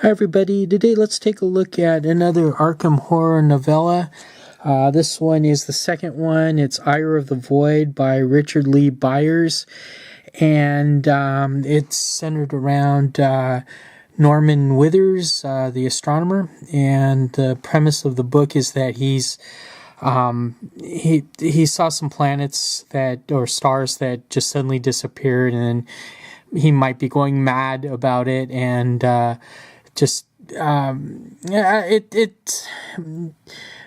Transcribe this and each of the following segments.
Hi everybody, today let's take a look at another Arkham horror novella. This one is the second one. It's Ire of the Void by Richard Lee Byers, and it's centered around Norman Withers, the astronomer, and the premise of the book is that he saw some planets or stars that just suddenly disappeared, and he might be going mad about it, and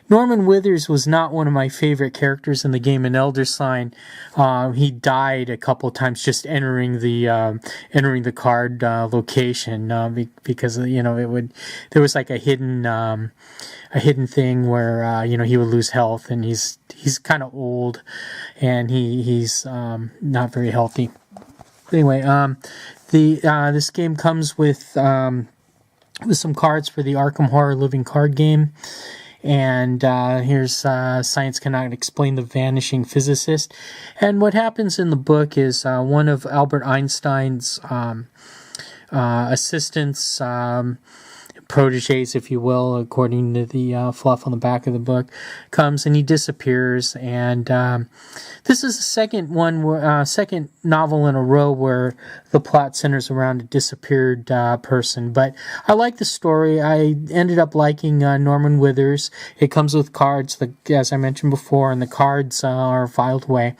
Norman Withers was not one of my favorite characters in the game in Elder Sign. He died a couple of times just entering the card location because there was like a hidden thing where he would lose health, and he's kind of old, and he's not very healthy. Anyway, this game comes with some cards for the Arkham Horror Living Card Game. And here's Science Cannot Explain the Vanishing Physicist. And what happens in the book is one of Albert Einstein's assistants, proteges, if you will, according to the fluff on the back of the book, comes and he disappears. And this is the second novel in a row where the plot centers around a disappeared person. But I like the story. I ended up liking Norman Withers. It comes with cards, as I mentioned before, and the cards are filed away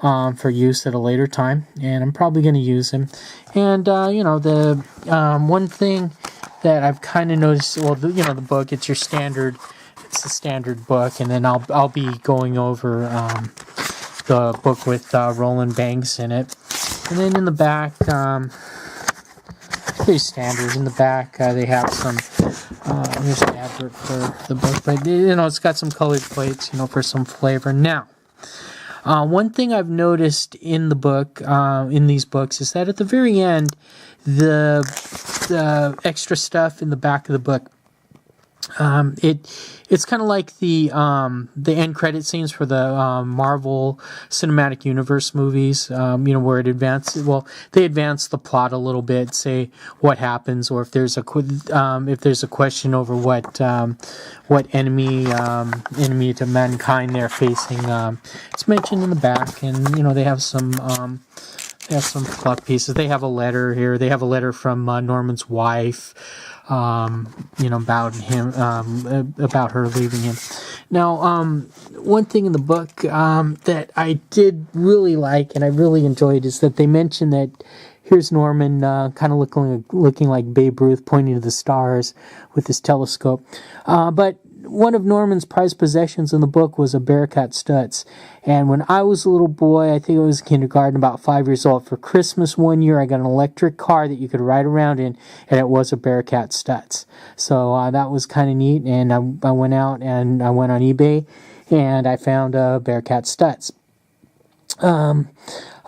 for use at a later time, and I'm probably going to use them. And the one thing that I've kind of noticed, the book, it's the standard book, and then I'll be going over the book with Roland Banks in it. And then in the back, pretty standard. In the back, they have some. Here's the advert for the book, but it's got some colored plates, for some flavor. Now, one thing I've noticed in the book, in these books, is that at the very end, the extra stuff in the back of the book, it's kind of like the end credit scenes for the Marvel Cinematic Universe movies, where it advances. Well, they advance the plot a little bit, say what happens, or if there's a question over what enemy to mankind they're facing. It's mentioned in the back, and they have some. They have some plot pieces. They have a letter here. They have a letter from Norman's wife, about him, about her leaving him. Now, one thing in the book that I did really like and I really enjoyed is that they mentioned that here's Norman kind of looking like Babe Ruth, pointing to the stars with his telescope. But one of Norman's prized possessions in the book was a Bearcat Stutz. And when I was a little boy, I think I was in kindergarten, about 5 years old, for Christmas one year, I got an electric car that you could ride around in, and it was a Bearcat Stutz. So that was kind of neat, and I went out and I went on eBay, and I found a Bearcat Stutz.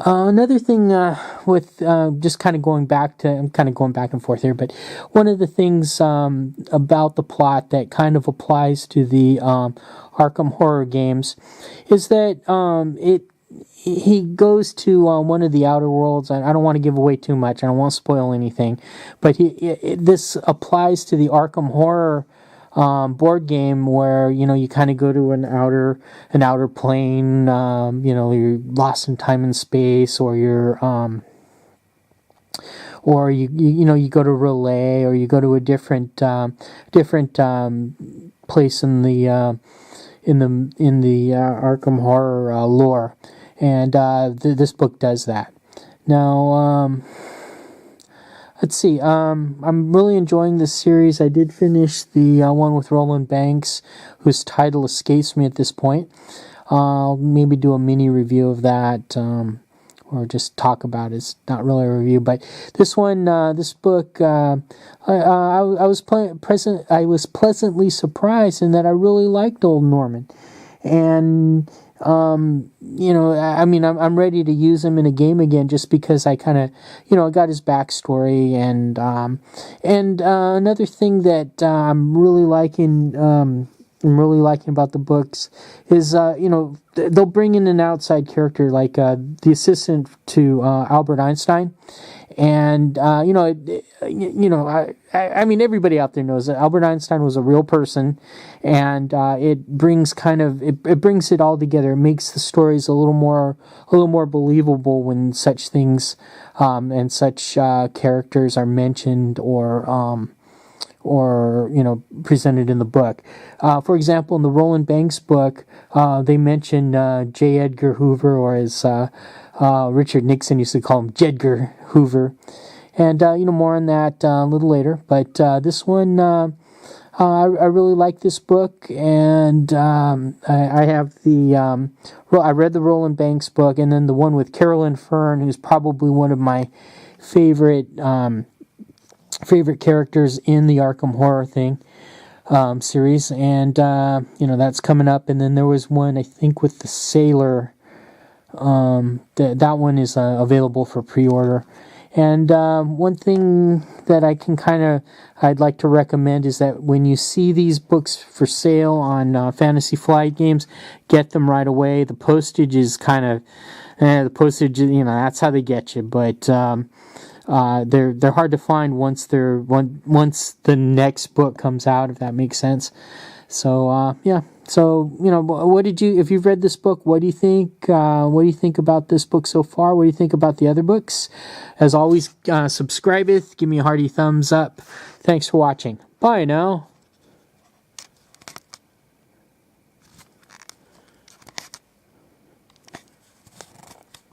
Another thing with just kind of going back and forth here, but one of the things about the plot that kind of applies to the Arkham horror games is that he goes to one of the outer worlds. I don't want to give away too much. I don't want to spoil anything, but this applies to the Arkham horror board game where you kind of go to an outer plane, you're lost in time and space, or you go to Relay, or you go to a different place in the Arkham horror lore, and this book does that. Now, let's see. I'm really enjoying this series. I did finish the one with Roland Banks, whose title escapes me at this point. I'll maybe do a mini review of that, or just talk about it. It's not really a review, but this one, this book, I was pleasantly surprised in that I really liked Old Norman, and I'm ready to use him in a game again, just because I kind of, got his backstory, and another thing that I'm really liking about the books is, they'll bring in an outside character like the assistant to Albert Einstein, And I mean, everybody out there knows that Albert Einstein was a real person, and it brings it brings it all together. It makes the stories a little more believable when such things and such characters are mentioned or presented in the book. For example, in the Roland Banks book, they mention J. Edgar Hoover, or as Richard Nixon used to call him, Jedgar Hoover. And, more on that a little later. But this one, I really like this book, and I have I read the Roland Banks book, and then the one with Carolyn Fern, who's probably one of my favorite characters in the Arkham Horror series, and that's coming up. And then there was one, I think, with the Sailor. That one is available for pre-order. And one thing that I'd like to recommend is that when you see these books for sale on Fantasy Flight games, get them right away. The postage is that's how they get you, but they're hard to find once the next book comes out, if that makes sense. So So, if you've read this book, what do you think? What do you think about this book so far? What do you think about the other books? As always, subscribe it, give me a hearty thumbs up. Thanks for watching. Bye now.